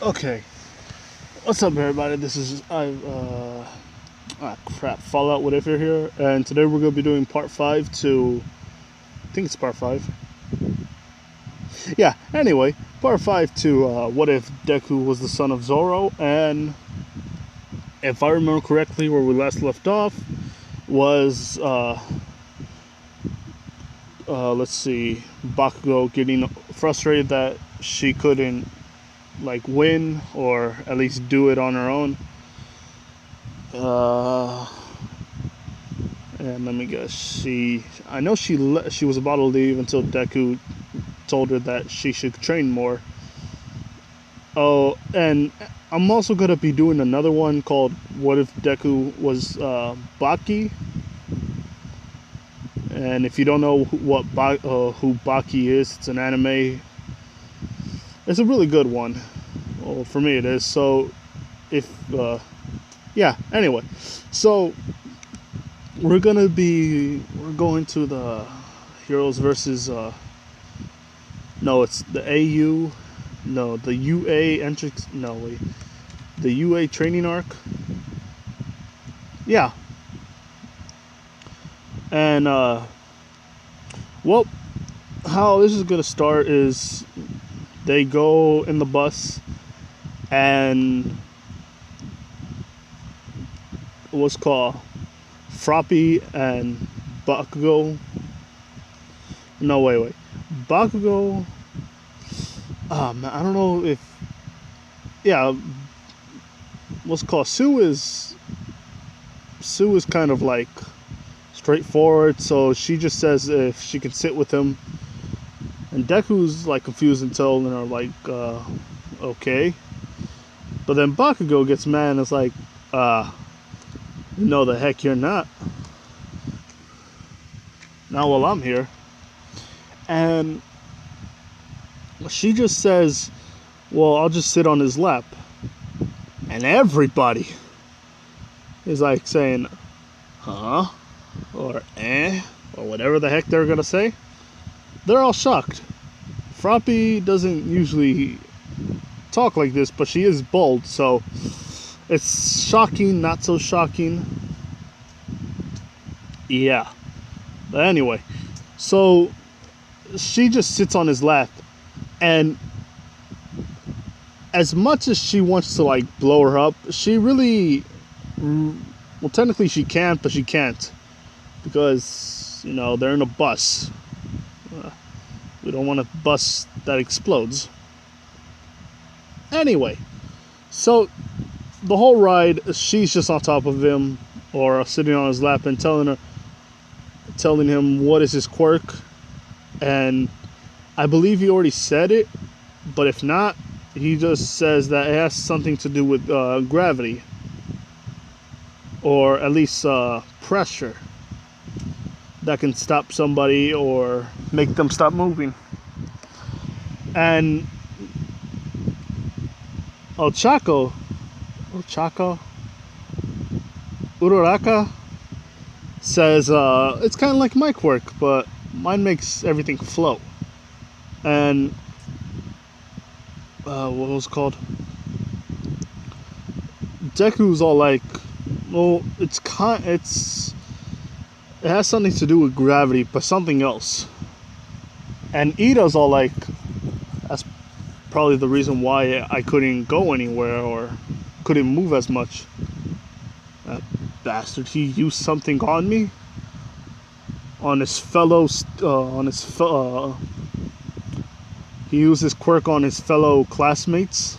Okay, what's up, everybody? This is Fallout, whatever here, and today we're gonna be doing part 5 to. I think it's part 5. Yeah. Anyway, part 5 to what if Deku was the son of Zoro, and if I remember correctly, where we last left off was let's see, Bakugo getting frustrated that she couldn't win or at least do it on her own. And let me guess, I know she was about to leave until Deku told her that she should train more. Oh, and I'm also gonna be doing another one called "What if Deku was Baki?" And if you don't know who Baki is, it's an anime. It's a really good one. Well, for me it is. So, yeah. Anyway, so we're going to the Heroes versus no, it's the AU, no, the UA entrance, no wait, the UA training arc. Yeah. And well, how this is gonna start is they go in the bus, and what's called Froppy and Bakugo. No, wait. Bakugo. Man, I don't know if. Yeah. What's called Sue is kind of like straightforward, so she just says if she can sit with him. And Deku's like confused and telling her like, okay. But then Bakugo gets mad and it's like, no, the heck you're not. Not while I'm here. And she just says, well, I'll just sit on his lap. And everybody is like saying, huh? Or eh? Or whatever the heck they're gonna say. They're all shocked. Froppy doesn't usually talk like this, but she is bold, so it's shocking, not so shocking. Yeah. But anyway, so she just sits on his lap, and as much as she wants to blow her up, she really, well, technically she can't, but she can't, because they're in a bus. We don't want a bus that explodes. Anyway, so the whole ride, she's just on top of him or sitting on his lap and telling him what is his quirk. And I believe he already said it, but if not, he just says that it has something to do with gravity, or at least pressure, that can stop somebody or make them stop moving. And Ochako, Uraraka says it's kind of like my quirk, but mine makes everything float. And what was it called? Deku's all like, well, it has something to do with gravity, but something else. And Ida's all like, that's probably the reason why I couldn't go anywhere or couldn't move as much. That bastard, he used something on me, on his fellow, he used his quirk on his fellow classmates.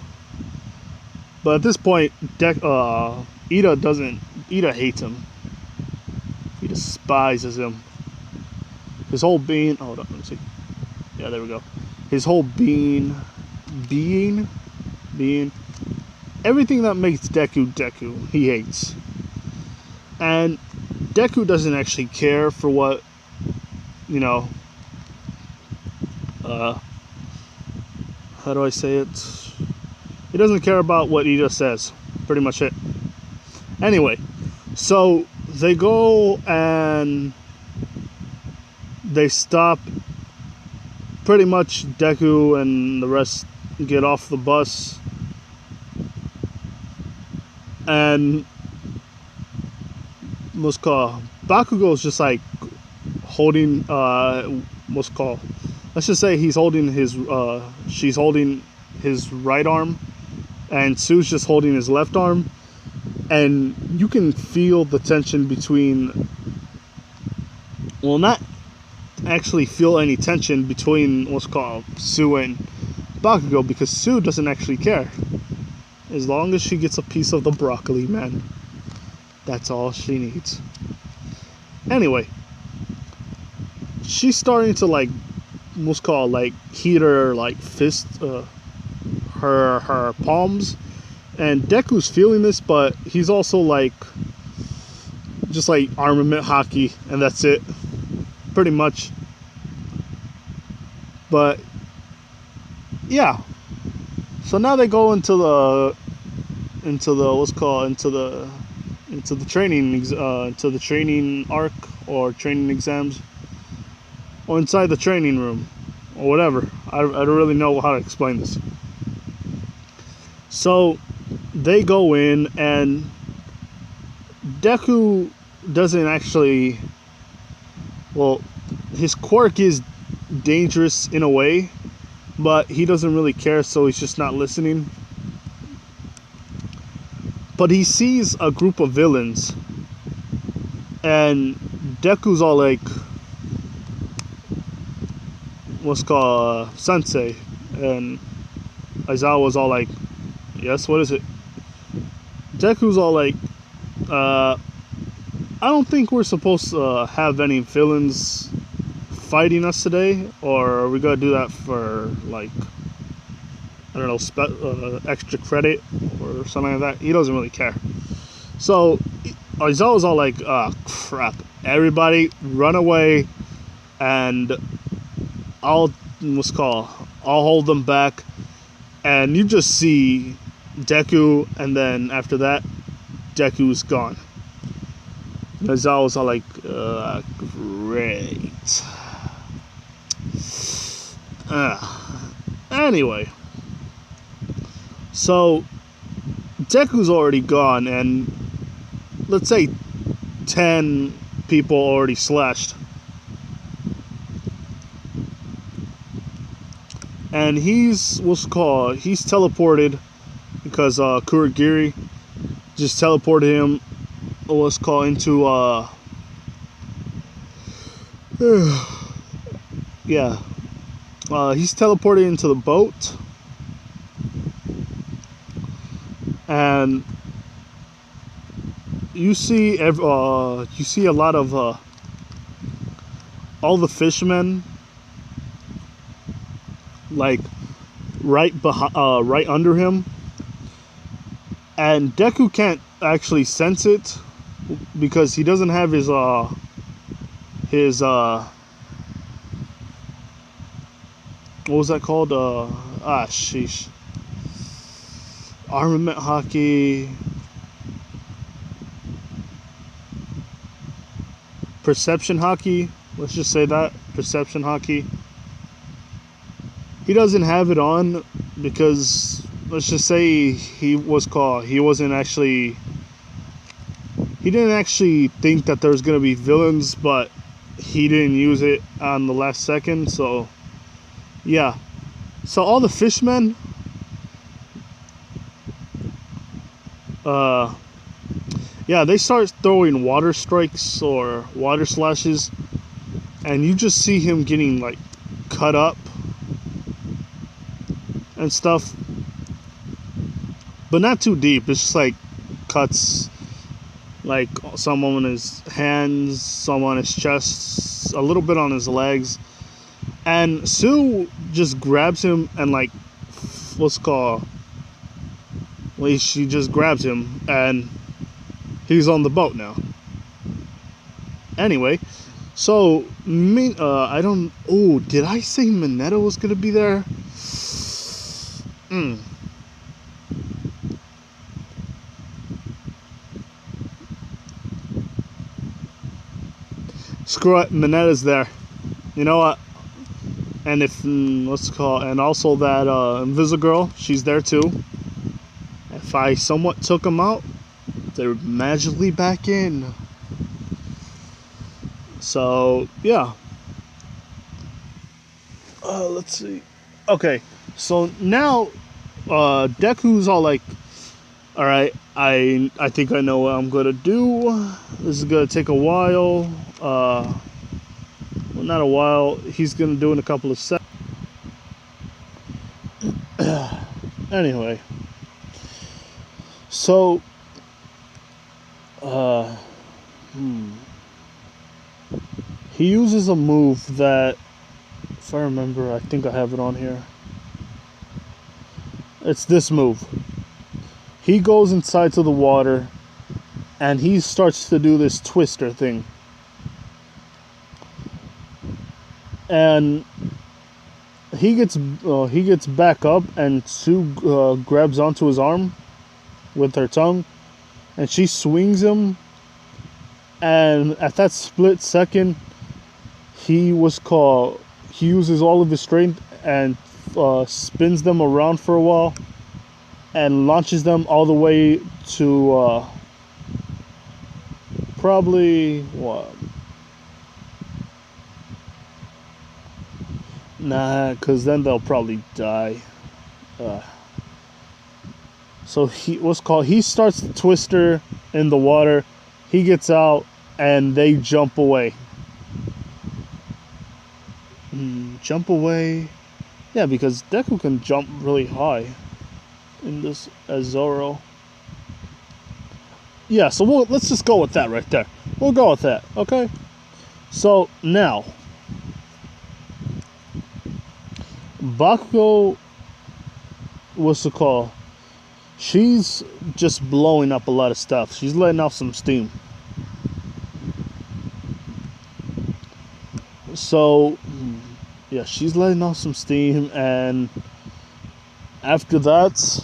But at this point, Ida hates him. He despises him. His whole being, hold on, let me see. Yeah, there we go. His whole being, everything that makes Deku, he hates. And Deku doesn't actually care for what, how do I say it? He doesn't care about what Ida says. Pretty much it. Anyway, so they go and they stop. Pretty much Deku and the rest get off the bus. And what's called Bakugo is just like holding what's called let's just say he's holding his she's holding his right arm, and Sue's just holding his left arm, and you can feel the tension between, well, not actually feel any tension between what's called Sue and Bakugo, because Sue doesn't actually care. As long as she gets a piece of the broccoli, man, that's all she needs. Anyway, she's starting to like what's called like heat her like fist, her palms, and Deku's feeling this, but he's also like just like armament hockey, and that's it, pretty much. But yeah, so now they go into the what's called into the training arc or training exams, or inside the training room or whatever. I don't really know how to explain this. So they go in, and Deku doesn't actually, well, his quirk is dangerous in a way, but he doesn't really care, so he's just not listening. But he sees a group of villains, and Deku's all like, what's called sensei, and Aizawa's all like, yes, what is it? Deku's all like, I don't think we're supposed to have any villains fighting us today, or are we gonna do that for like, I don't know, extra credit or something like that? He doesn't really care. So Aizawa's all like, crap, everybody run away, and I'll hold them back. And you just see Deku, and then after that, Deku's gone. Aizawa's all like, great. Anyway, so Deku's already gone, and let's say 10 people already slashed. And he's teleported, because Kurogiri just teleported him into yeah, he's teleported into the boat, and you see a lot of all the fishermen like right under him, and Deku can't actually sense it because he doesn't have his what was that called? Sheesh. Armament hockey. Perception hockey. Let's just say that. Perception hockey. He doesn't have it on because, let's just say, he didn't actually think that there was going to be villains, but he didn't use it on the last second, so yeah. So all the fishmen, they start throwing water strikes or water slashes, and you just see him getting like cut up and stuff, but not too deep. It's just like cuts, like some on his hands, some on his chest, a little bit on his legs, and Sue just grabs him and like she just grabs him, and he's on the boat now. Anyway, so did I say Mineta was gonna be there? Screw it, Mineta's there. You know what? And and also that Invisible Girl, she's there too. If I somewhat took him out, they're magically back in. So yeah. Let's see. Okay, so now Deku's all like, all right, I think I know what I'm gonna do. This is gonna take a while. Well, not a while. He's gonna do it in a couple of seconds. Anyway, so uh, he uses a move that, if I remember, I think I have it on here. It's this move. He goes inside to the water, and he starts to do this twister thing. And he gets back up, and Sue grabs onto his arm with her tongue, and she swings him. And at that split second, he uses all of his strength and spins them around for a while, and launches them all the way to probably what? Nah, because then they'll probably die. So he starts the twister in the water. He gets out, and they jump away. Jump away. Yeah, because Deku can jump really high in this as Zoro. Yeah, so let's just go with that right there. We'll go with that, okay? So now, Bakugo, what's the call? She's just blowing up a lot of stuff. She's letting off some steam. So, yeah, she's letting off some steam, and after that,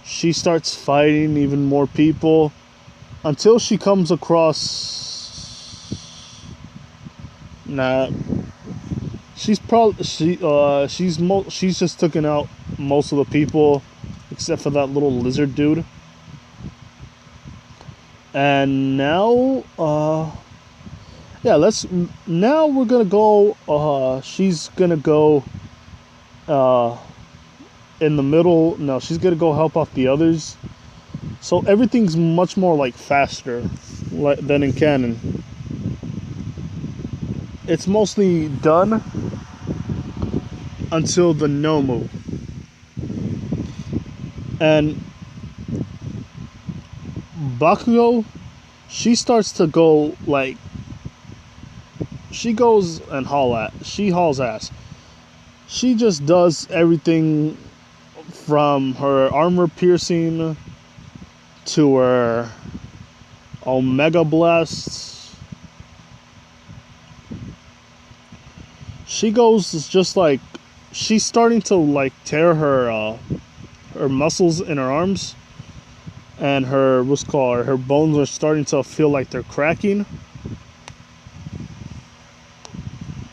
she starts fighting even more people until she comes across. Nah, she's just taken out most of the people except for that little lizard dude. And now, yeah, now we're gonna go, she's gonna go, in the middle. No, she's gonna go help out the others. So everything's much more, like, faster than in canon. It's mostly done until the Nomu. And Bakugo, she starts to go, like, she goes and she hauls ass. She just does everything from her armor piercing to her Omega Blasts. She goes just like, she's starting to, like, tear her muscles in her arms, and her her bones are starting to feel like they're cracking.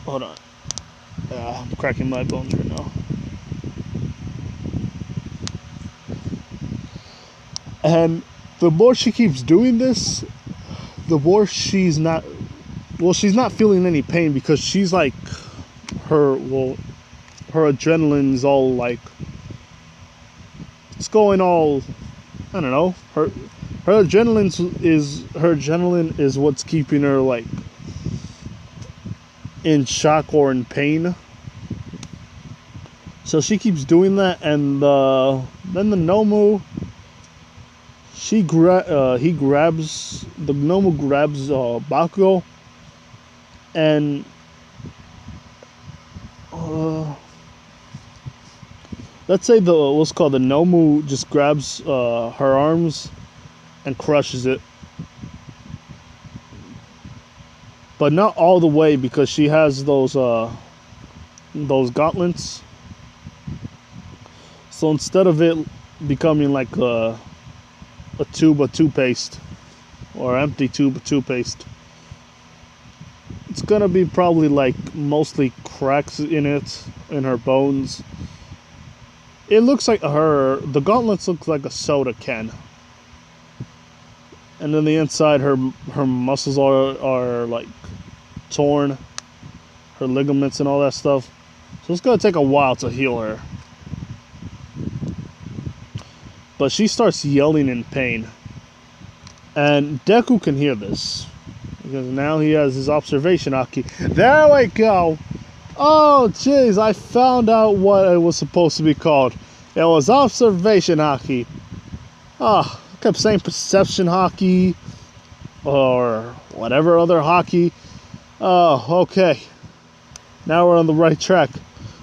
Hold on. I'm cracking my bones right now. And the more she keeps doing this, the more she's not feeling any pain, because she's like, her adrenaline's all, like, it's going all, I don't know, her adrenaline is what's keeping her, like, in shock or in pain. So she keeps doing that, and then the Nomu, the Nomu grabs Bakugo, and let's say the Nomu just grabs her arms and crushes it. But not all the way, because she has those gauntlets. So instead of it becoming like a tube of toothpaste, or empty tube of toothpaste, it's gonna be probably, like, mostly cracks in her bones. It looks like the gauntlets look like a soda can. and then the inside, her muscles are like torn, her ligaments and all that stuff. So it's gonna take a while to heal her. But she starts yelling in pain, and Deku can hear this because now he has his observation haki. There we go. Oh, jeez, I found out what it was supposed to be called. It was observation haki. Ah, I kept saying perception haki or whatever other haki. Oh, okay. Now we're on the right track.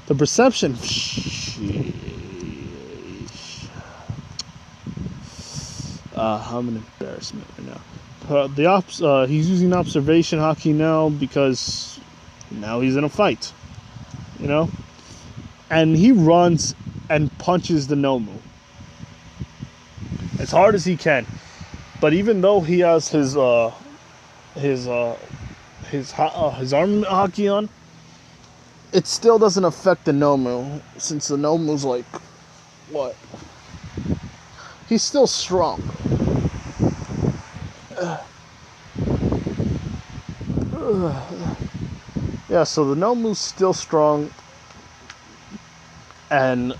The perception. I'm an embarrassment right now. He's using observation haki now because now he's in a fight. You know? And he runs and punches the Nomu as hard as he can. But even though he has his arm haki on, it still doesn't affect the Nomu, since the Nomu's like, what? He's still strong. Yeah, so the Nomu's still strong, and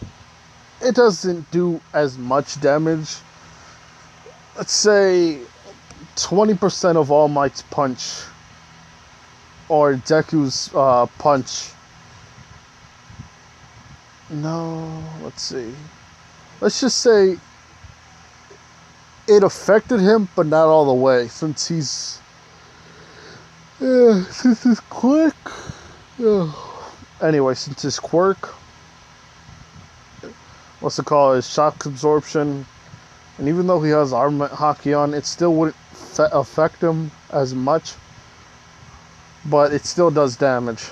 it doesn't do as much damage. Let's say 20% of All Might's punch, or Deku's punch. No, let's see. Let's just say it affected him, but not all the way, since he's since his quirk. Anyway, since his quirk, what's it called? His shock absorption, and even though he has arm haki on, it still wouldn't affect him as much, but it still does damage.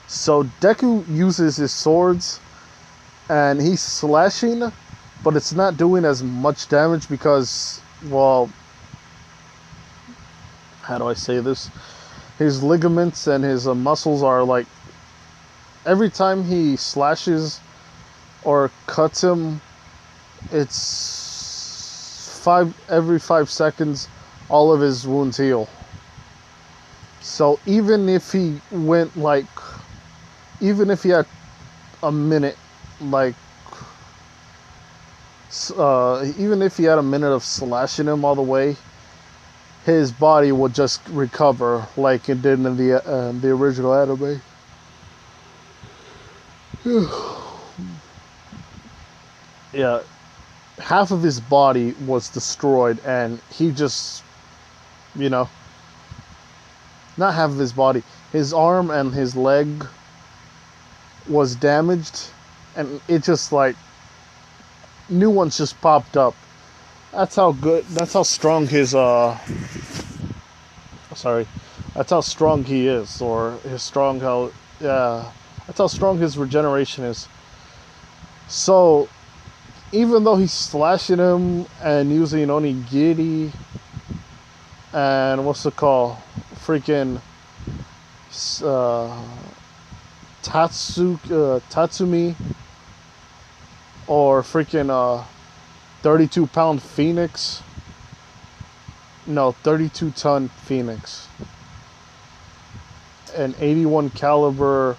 So Deku uses his swords, and he's slashing, but it's not doing as much damage because, well, how do I say this? His ligaments and his muscles are like, every time he slashes or cuts him, it's every 5 seconds, all of his wounds heal. So even if he went like, even if he had a minute, like, even if he had a minute of slashing him all the way, his body would just recover like it did in the original anime. Yeah, half of his body was destroyed, and he just, not half of his body, his arm and his leg was damaged, and it just like, new ones just popped up. That's how strong his that's how strong he is, or that's how strong his regeneration is. So even though he's slashing him and using onigiri and freaking Tatsumi, or freaking 32-pound Phoenix. No, 32-ton Phoenix. An 81 caliber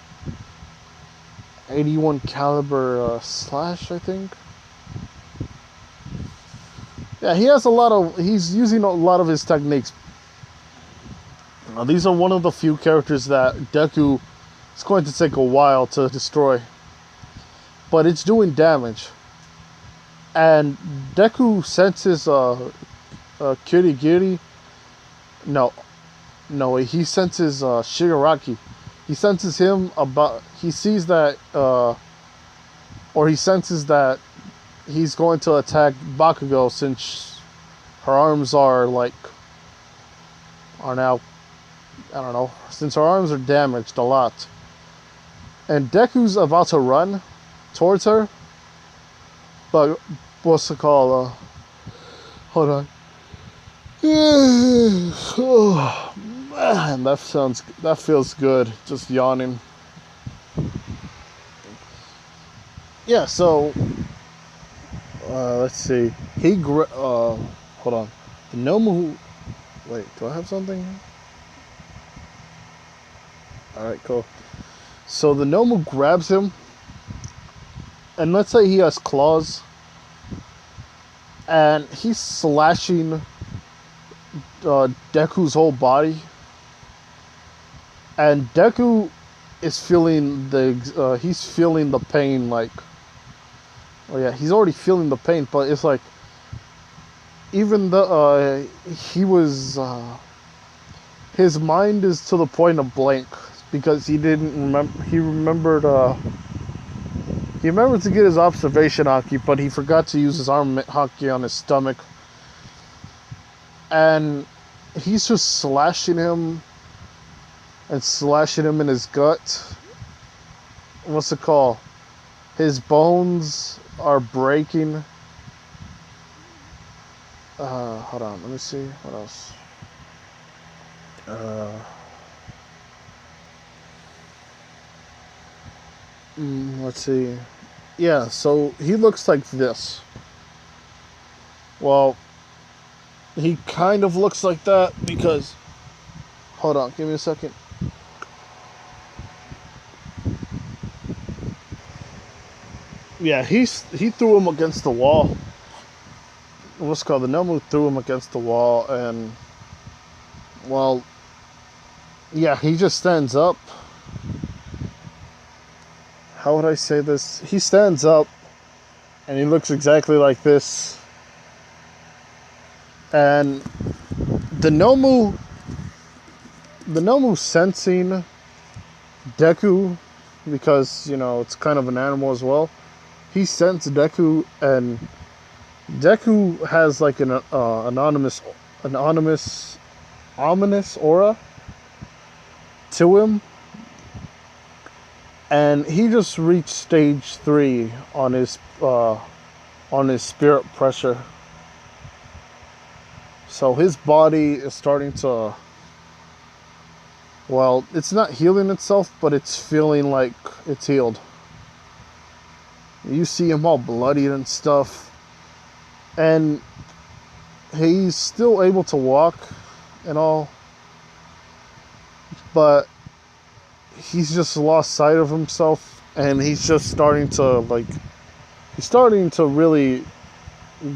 slash, I think. Yeah, he's using a lot of his techniques. Now, these are one of the few characters that Deku is going to take a while to destroy. But it's doing damage. And Deku senses Kirigiri. No, he senses Shigaraki. He senses him he sees that, or he senses that he's going to attack Bakugo, since her arms are now, I don't know, since her arms are damaged a lot. And Deku's about to run towards her, but what's it called? Hold on. Oh, man, that feels good. Just yawning. Yeah. So, let's see. Hold hold on. The Nomu. Wait, do I have something? Alright, cool. So the Nomu grabs him, and let's say he has claws, and he's slashing Deku's whole body, and Deku is feeling he's feeling the pain, like, oh yeah, he's already feeling the pain, but it's like, even the he was his mind is to the point of blank, because he didn't remember. He remembered to get his observation haki, but he forgot to use his arm haki on his stomach, and he's just slashing him and slashing him in his gut. What's it called? His bones are breaking. Hold on, let me see what else. Let's see. Yeah, so he looks like this. Well, he kind of looks like that because. Hold on, give me a second. Yeah, he threw him against the wall. What's it called? The Nomu threw him against the wall, and well, yeah, he just stands up. How would I say this? He stands up, and he looks exactly like this. And the Nomu sensing Deku, because it's kind of an animal as well. He sensed Deku, and Deku has like an ominous aura to him, and he just reached stage 3 on his spirit pressure. So his body is starting to, well, it's not healing itself, but it's feeling like it's healed. You see him all bloodied and stuff, and he's still able to walk and all, but he's just lost sight of himself, and he's just starting to really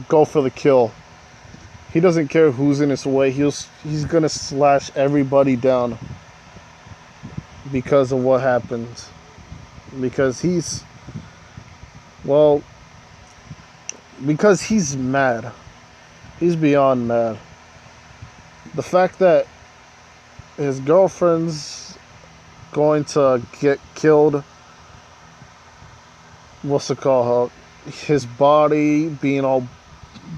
go for the kill. He doesn't care who's in his way. He's gonna slash everybody down because of what happened. Because he's mad. He's beyond mad. The fact that his girlfriend's going to get killed, what's it called? His body being all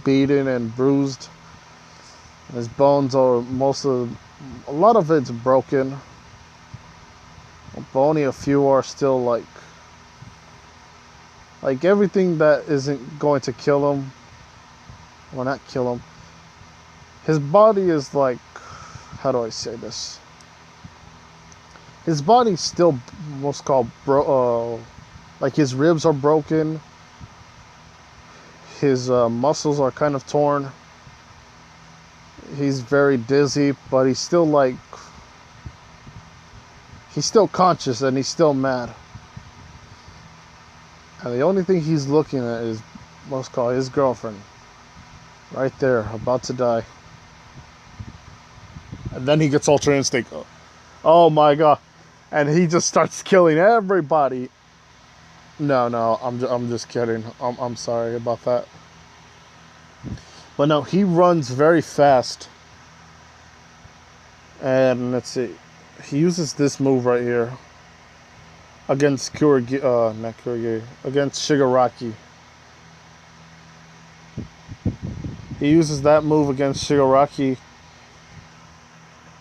beaten and bruised. His bones are a lot of it's broken, but only a few are still like everything that isn't going to kill him, or not kill him. His body is like, how do I say this? His body's still what's called like his ribs are broken. His muscles are kind of torn. He's very dizzy, but he's still conscious, and he's still mad. And the only thing he's looking at is what's called his girlfriend. Right there, about to die. And then he gets Ultra Instinct. Oh my god. And he just starts killing everybody. No, I'm just kidding. I'm sorry about that. But no, he runs very fast. And let's see. He uses this move right here against against Shigaraki. He uses that move against Shigaraki.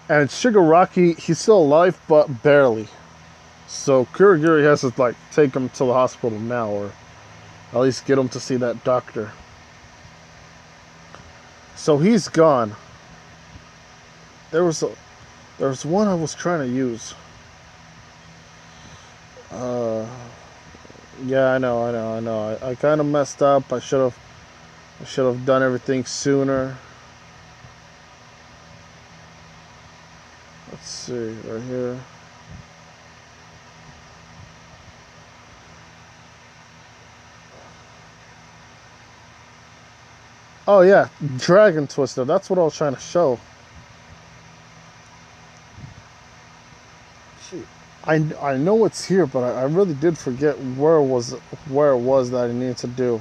And Shigaraki, he's still alive, but barely. So Kurogiri has to take him to the hospital now, or at least get him to see that doctor. So he's gone. There was one I was trying to use. Yeah, I know. I kind of messed up. I should have done everything sooner. see, right here. Oh yeah, Dragon Twister. That's what I was trying to show. I know it's here, but I really did forget where it was that I needed to do.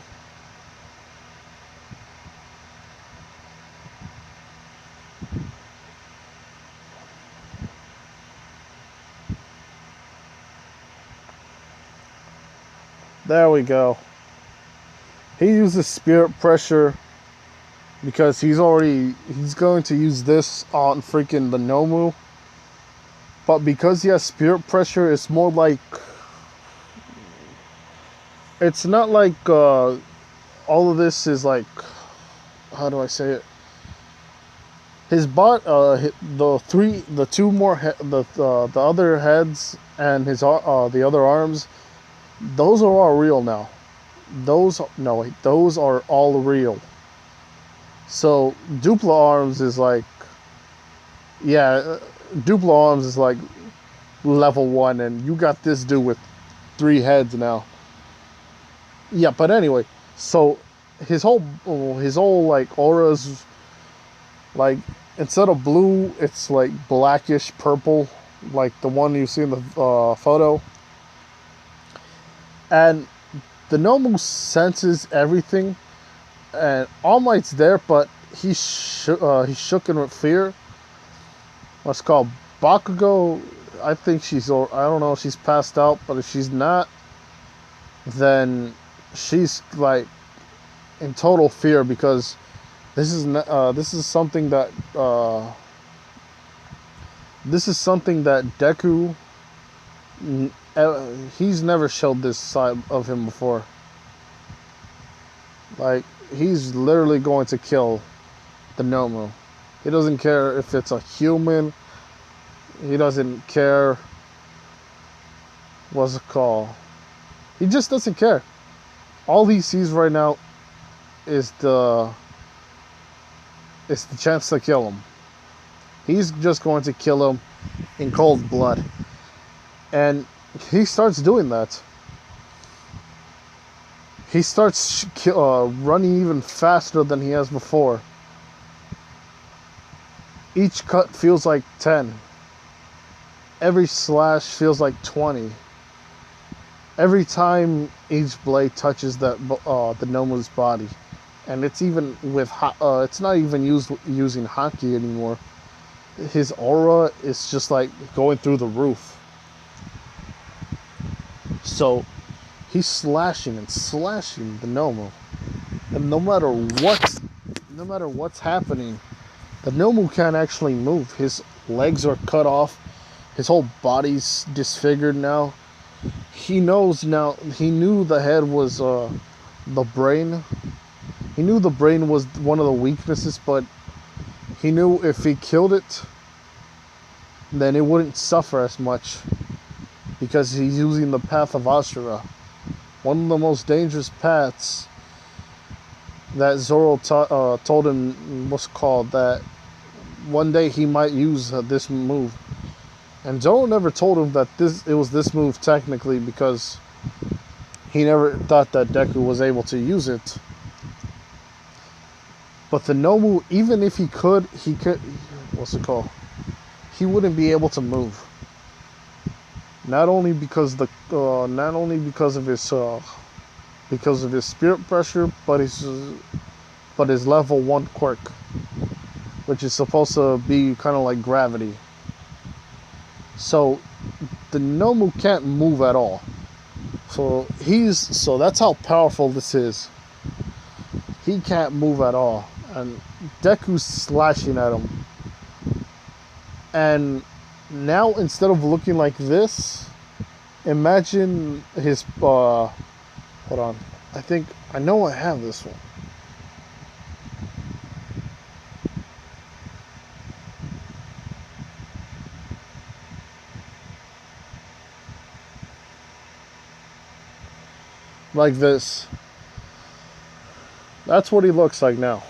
There we go. He uses spirit pressure because he's going to use this on freaking the Nomu. But because he has spirit pressure, it's more like it's not like all of this is like, how do I say it? His bot, the two more, the other heads and the other arms, those are all real now. Those no wait, those are all real. So Dupla arms is like, yeah, Dupla arms is like level 1, and you got this dude with 3 heads now. Yeah, but anyway, so his whole like auras, like instead of blue, it's like blackish purple, like the one you see in the photo. And the Nomu senses everything, and All Might's there, but he's shooken with fear. What's called Bakugo. I think I don't know if she's passed out, but if she's not, then she's like in total fear because this is something that Deku, he's never showed this side of him before. Like, he's literally going to kill the Nomu. He doesn't care if it's a human. He doesn't care what's it called. He just doesn't care. All he sees right now is the chance to kill him. He's just going to kill him in cold blood. And he starts doing that. He starts running even faster than he has before. Each cut feels like 10. Every slash feels like 20. Every time each blade touches the Nomu's body. And it's even with it's not even using Haki anymore. His aura is just like going through the roof. So he's slashing and slashing the Nomu. And no matter what's happening, the Nomu can't actually move. His legs are cut off. His whole body's disfigured now. He knows now. He knew the head was the brain. He knew the brain was one of the weaknesses, but he knew if he killed it, then it wouldn't suffer as much because he's using the path of Ashura, one of the most dangerous paths that Zoro told him what's called that one day he might use this move. And Zoro never told him that it was this move technically because he never thought that Deku was able to use it. But the Nomu, even if he could, what's it called? He wouldn't be able to move. Not only because of his spirit pressure, but his level 1 quirk, which is supposed to be kind of like gravity. So the Nomu can't move at all. So that's how powerful this is. He can't move at all, and Deku's slashing at him. And now instead of looking like this, imagine his hold on. I know I have this one. Like this. That's what he looks like now.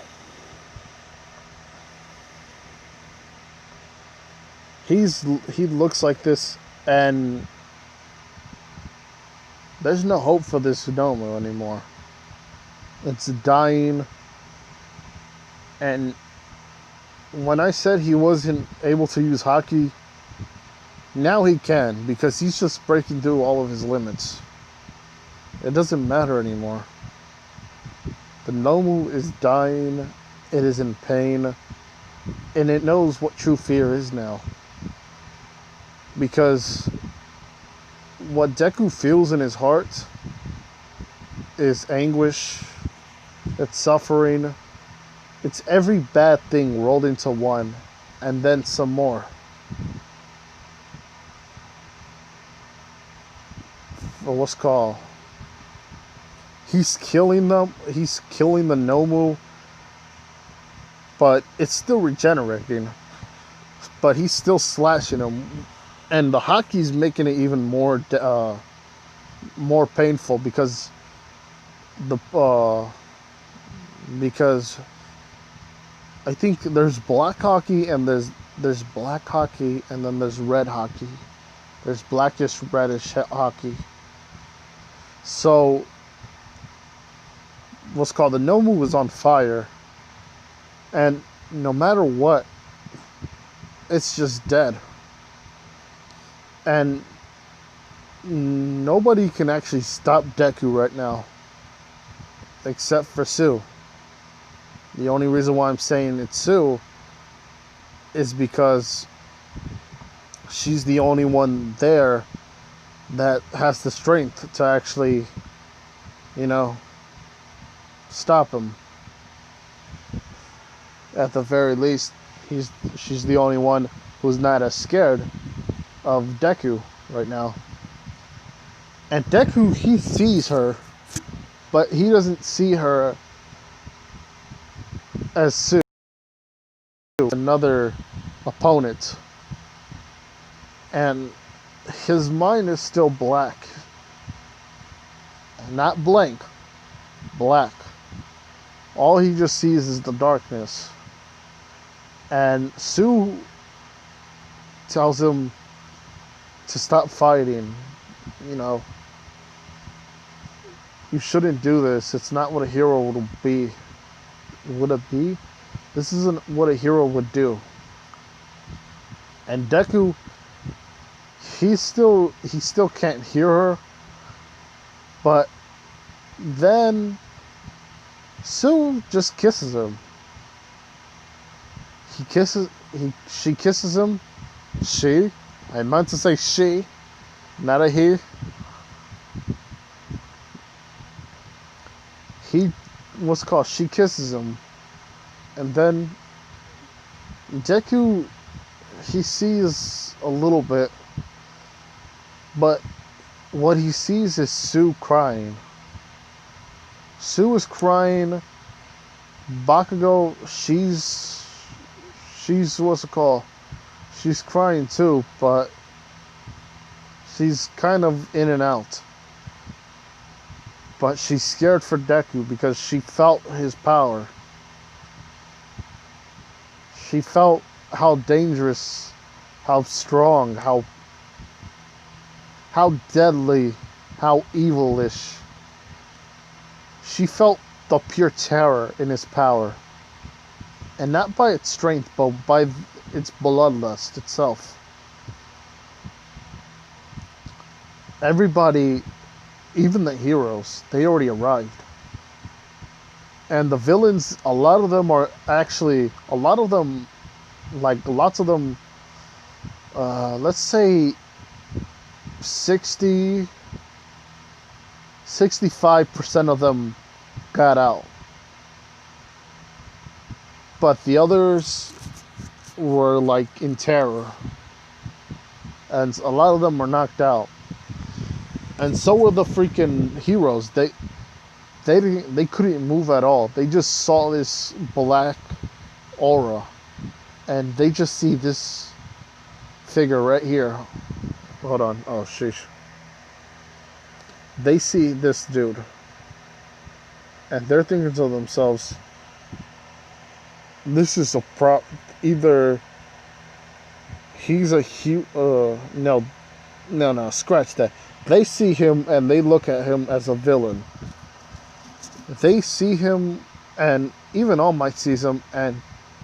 he looks like this, and there's no hope for this Nomu anymore. It's dying, and when I said he wasn't able to use Haki, now he can, because he's just breaking through all of his limits. It doesn't matter anymore. The Nomu is dying, it is in pain, and it knows what true fear is now. Because what Deku feels in his heart is anguish, it's suffering, it's every bad thing rolled into one, and then some more. Or what's called? He's killing them, he's killing the Nomu, but it's still regenerating. But he's still slashing them, and the Haki's making it even more painful because because I think there's black Haki and there's black Haki and then there's red Haki. There's blackish reddish Haki. So what's called, the Nomu was on fire, and no matter what, it's just dead. And nobody can actually stop Deku right now, except for Sue. The only reason why I'm saying it's Sue is because she's the only one there that has the strength to actually, stop him. At the very least, she's the only one who's not as scared of Deku right now. And Deku, he sees her, but he doesn't see her as Sue, another opponent. And his mind is still black. Not blank, black. All he just sees is the darkness. And Sue tells him to stop fighting. You shouldn't do this. It's not what a hero would be. Would it be? This isn't what a hero would do. And Deku, he still can't hear her. But then Sue just kisses him. She kisses him. I meant to say she, not a he. She kisses him. And then Deku, he sees a little bit, but what he sees is Sue crying. Sue is crying. Bakugo, she's she's crying too, but she's kind of in and out. But she's scared for Deku because she felt his power. She felt how dangerous, how strong, how deadly, how evilish. She felt the pure terror in his power. And not by its strength, but by its bloodlust itself. Everybody, even the heroes, they already arrived. And the villains, lots of them, let's say 65% of them got out. But the others were in terror. And a lot of them were knocked out. And so were the freaking heroes. They couldn't move at all. They just saw this black aura. And they just see this figure right here. Hold on. Oh, sheesh. They see this dude. And they're thinking to themselves, this is a prop. Either he's a no, no, scratch that. They see him and they look at him as a villain. They see him, and even All Might sees him, and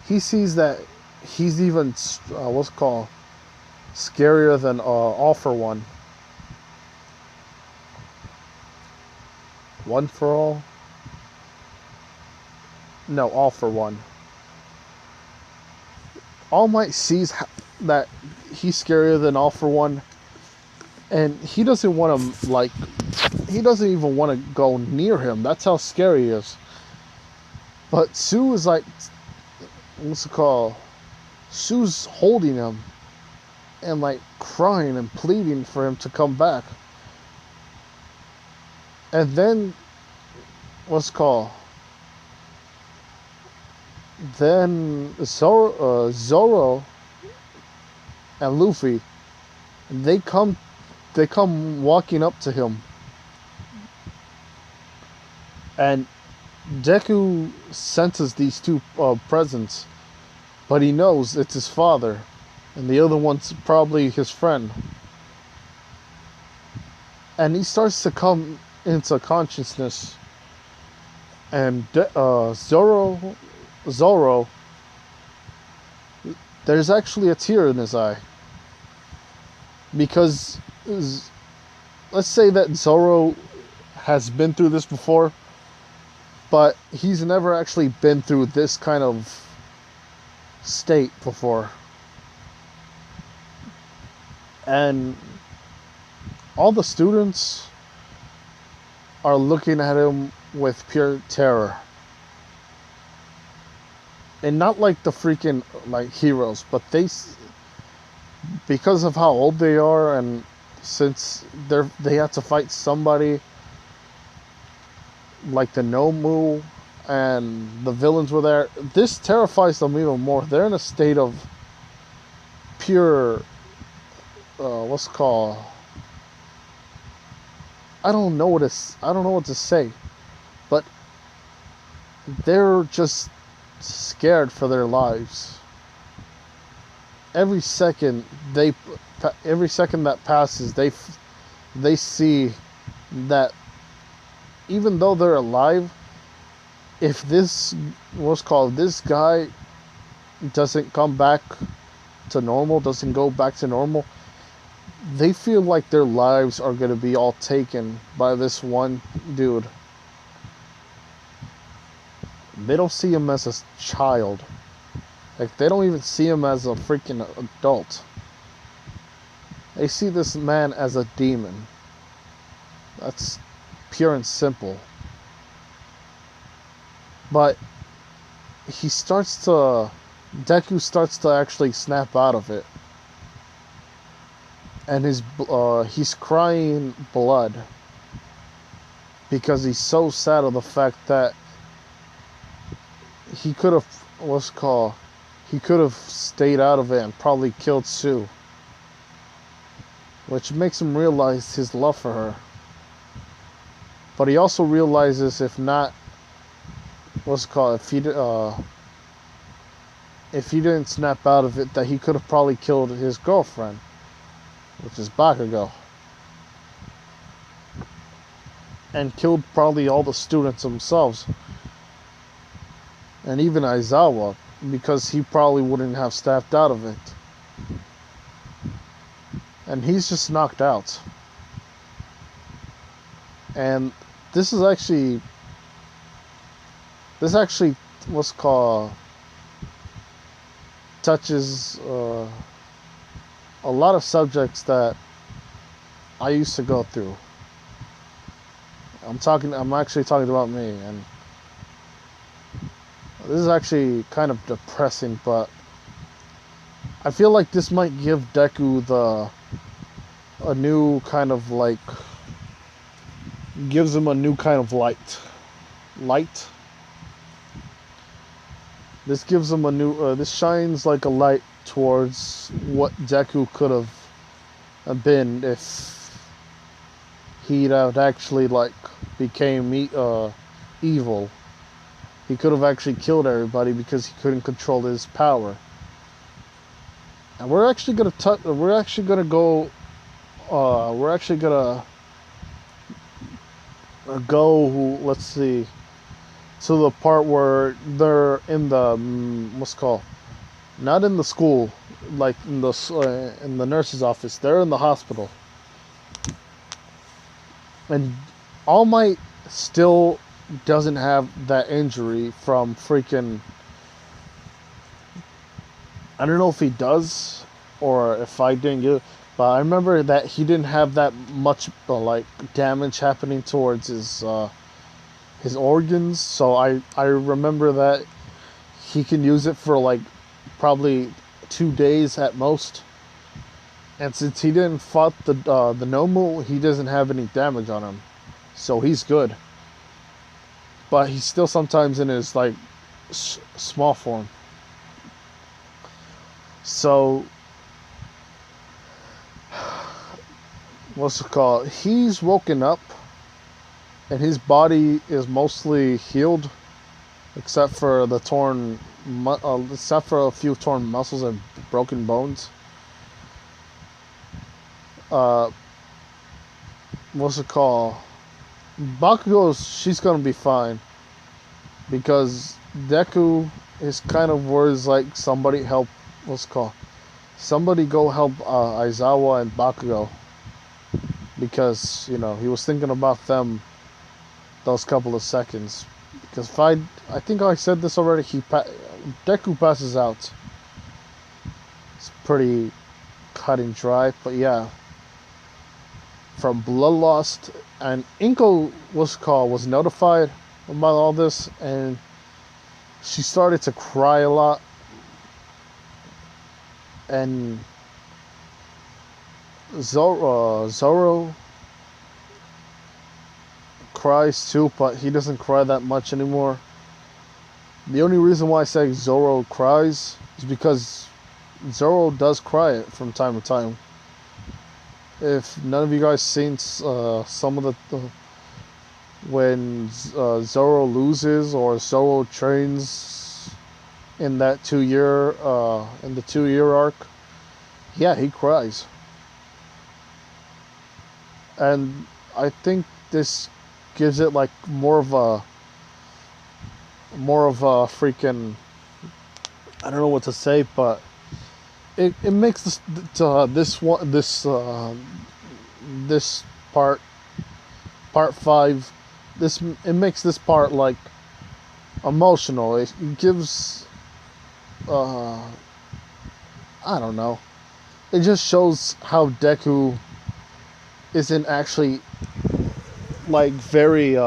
he sees that he's even what's it called scarier than All for One. One for All? No, All for One. All Might sees that he's scarier than All for One, and he doesn't want to he doesn't even want to go near him. That's how scary he is. But Sue is like, what's it called? Sue's holding him and like crying and pleading for him to come back. And then, what's it called? Then Zoro and Luffy, they come walking up to him, and Deku senses these two presents, but he knows it's his father, and the other one's probably his friend. And he starts to come into consciousness, and Zoro, there's actually a tear in his eye, because let's say that Zoro has been through this before, but he's never actually been through this kind of state before. And all the students are looking at him with pure terror. And not like the freaking like heroes, but because of how old they are, and since they have to fight somebody like the Nomu, and the villains were there, this terrifies them even more. They're in a state of pure what's it called, I don't know what to say, but they're just scared for their lives. Every second that passes, they see that even though they're alive, if this guy doesn't come back to normal, doesn't go back to normal, they feel like their lives are going to be all taken by this one dude. They don't see him as a child. Like, they don't even see him as a freaking adult. They see this man as a demon. That's pure and simple. But Deku starts to actually snap out of it. And he's crying blood, because he's so sad of the fact that he could have stayed out of it and probably killed Sue, which makes him realize his love for her. But he also realizes if he didn't snap out of it, that he could have probably killed his girlfriend, which is Bakugo, and killed probably all the students themselves, and even Aizawa, because he probably wouldn't have snapped out of it. And he's just knocked out. And this actually what's called touches a lot of subjects that I used to go through. I'm actually talking about me, and this is actually kind of depressing, but I feel like this might give Deku a new kind of like, gives him a new kind of light. This gives him a new, this shines like a light towards what Deku could have been if he'd have actually like became evil. He could have actually killed everybody because he couldn't control his power. And we're actually gonna we're actually gonna go. We're actually gonna go. Let's see, to the part where they're in the what's it called, not in the school, like in the nurse's office. They're in the hospital, and All Might still doesn't have that injury from freaking. I don't know if he does or if I didn't get it, but I remember that he didn't have that much like damage happening towards his organs. So I remember that he can use it for like probably 2 days at most. And since he didn't fought the Nomu, he doesn't have any damage on him, so he's good. But he's still sometimes in his like small form. So what's it called? He's woken up, and his body is mostly healed, except for except for a few torn muscles and broken bones. Uh, what's it called? She's gonna be fine because Deku is kind of words like somebody help. What's it called? Somebody go help Aizawa and Bakugo because he was thinking about them those couple of seconds. Because if I think I said this already. Deku passes out. It's pretty cut and dry, but yeah. From Bloodlust, and Inko was notified about all this, and she started to cry a lot, and Zoro cries too, but he doesn't cry that much anymore. The only reason why I say Zoro cries is because Zoro does cry from time to time. If none of you guys seen some of the when Zoro loses or Zoro trains in that 2 year in the 2 year arc, yeah, he cries. And I think this gives it like more of a freaking, I don't know what to say, but it makes this part 5, it makes this part like emotional. It gives I don't know. It just shows how Deku isn't actually like very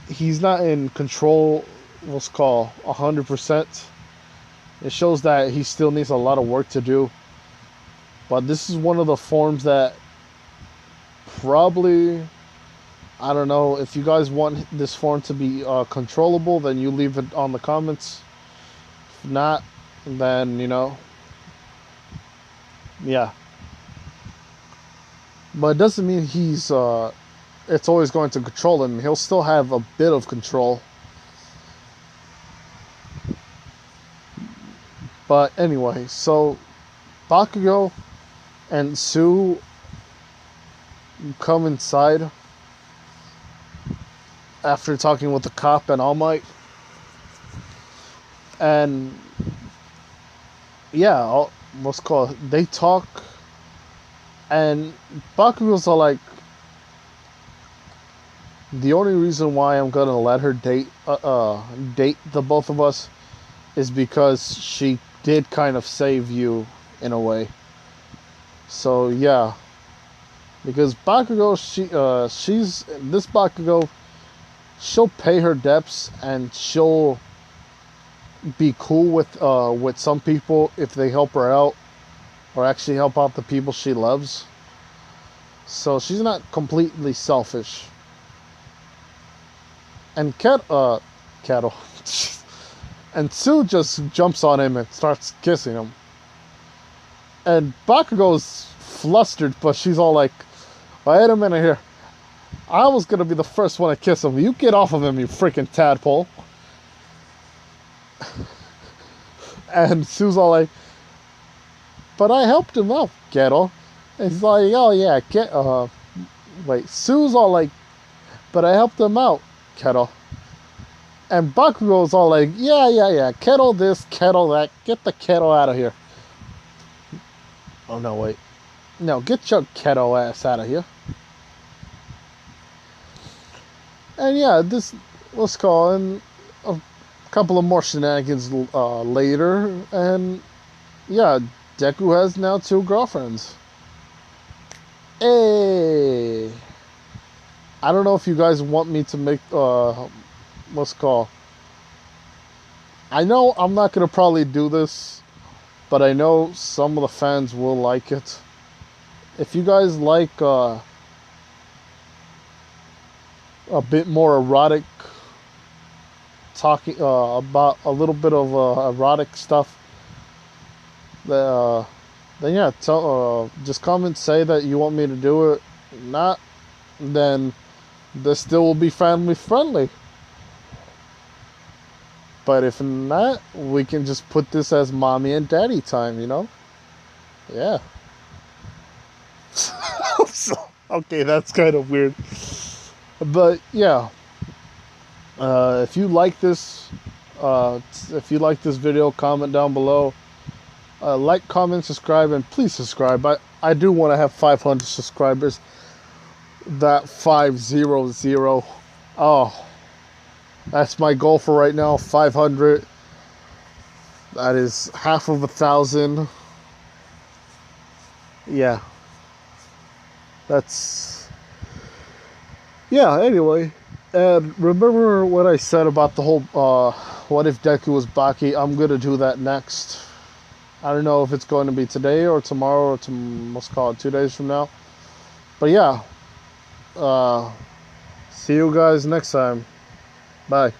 he's not in control, what's called 100%. It shows that he still needs a lot of work to do. But this is one of the forms that probably, I don't know, if you guys want this form to be controllable, then you leave it on the comments. If not, then, yeah. But it doesn't mean it's always going to control him. He'll still have a bit of control. But anyway, so Bakugo and Sue come inside after talking with the cop and All Might. And yeah, what's called, they talk, and Bakugo's all like, the only reason why I'm gonna let her date the both of us is because she did kind of save you in a way. So yeah, because Bakugo, she's this Bakugo, she'll pay her debts and she'll be cool with some people if they help her out or actually help out the people she loves. So she's not completely selfish. And Cattle and Sue just jumps on him and starts kissing him. And Bakugo's flustered, but she's all like, wait a minute here. I was gonna be the first one to kiss him. You get off of him, you freaking tadpole. And Sue's all like, but I helped him out, Kettle. It's like, oh yeah, wait, Sue's all like, but I helped him out, Kettle. And Bakugo's all like, yeah, Kettle this, Kettle that, get the Kettle out of here. Oh no, wait. No, get your Kettle ass out of here. And yeah, this, let's call in a couple of more shenanigans later, and yeah, Deku has now 2 girlfriends. Hey, I don't know if you guys want me to make what's called. I know I'm not gonna probably do this, but I know some of the fans will like it. If you guys like a bit more erotic talking about a little bit of erotic stuff, then yeah, just comment, say that you want me to do it. Not, then this still will be family friendly. But if not, we can just put this as mommy and daddy time, you know? Yeah. Okay, that's kind of weird. But yeah, if you like this, video, comment down below. Like, comment, subscribe, and please subscribe. I do want to have 500 subscribers. That 500. Oh, that's my goal for right now. 500. That is half of 1,000. Yeah. Yeah, anyway. And remember what I said about the whole, what if Deku was Baki? I'm going to do that next. I don't know if it's going to be today or tomorrow or let's call it 2 days from now. But yeah. See you guys next time. Bye.